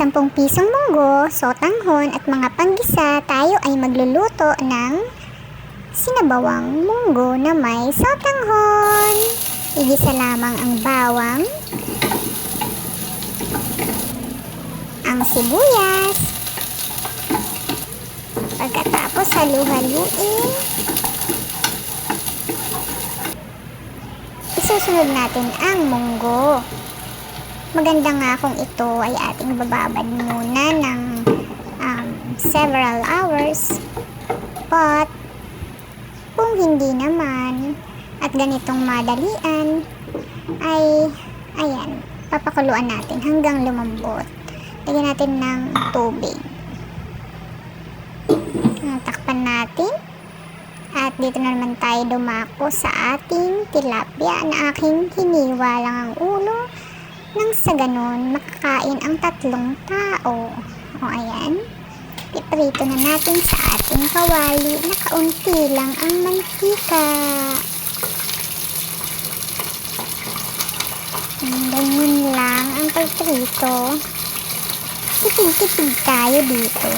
10 pisong munggo, sotanghon at mga panggisa, tayo ay magluluto ng sinabawang munggo na may sotanghon. Igisa lamang ang bawang, ang sibuyas, pagkatapos halu-haluin. Isusunod natin ang munggo. Maganda nga kung ito ay ating bababad muna ng several hours. But kung hindi naman at ganitong madalian ay ayan, papakuluan natin hanggang lumambot. Lagyan natin ng tubig. Takpan natin. At dito na naman tayo dumako sa ating tilapia na aking hiniwa lang ang ulo nang sa ganon makakain ang 3 tao. O ayan, iprito na natin sa ating kawali na kaunti lang ang mantika. Ganyan lang ang pagprito. Tipid-tipid tayo dito.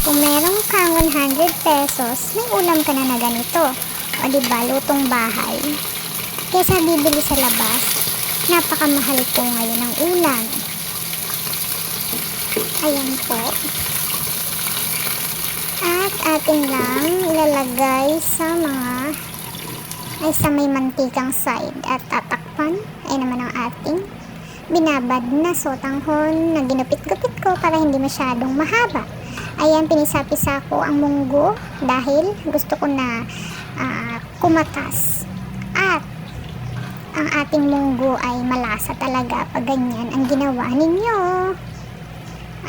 Kung meron kang 100 pesos, may ulam ka na ganito. O diba, lutong bahay. Kesa bibili sa labas, napakamahal po ngayon ng ulam. Ayan po. At ating lang ilalagay sa sa may mantikang side at tatakpan. Ay naman ang ating binabad na sotanghon na ginupit-gupit ko para hindi masyadong mahaba. Ayan, pinisapisa ko ang munggo dahil gusto ko na kumatas. At ang ating munggo ay malasa talaga pag ganyan ang ginawa ninyo.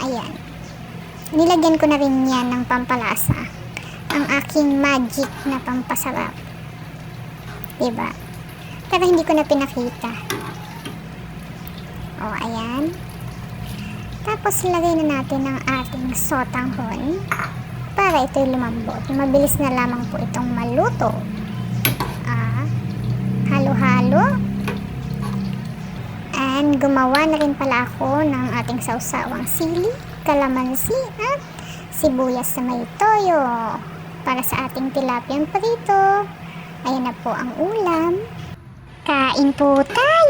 Ayan. Nilagyan ko na rin yan ng pampalasa. Ang aking magic na pampasarap. Diba? Pero hindi ko na pinakita. O, ayan. Tapos lagay na natin ang ating sotanghon para ito'y lumambot. Mabilis na lamang po itong maluto. Halo-halo. And gumawa na rin pala ako ng ating sausawang sili, kalamansi at sibuyas na may toyo para sa ating tilapiyang prito. Ayan na po ang ulam. Kain po tayo!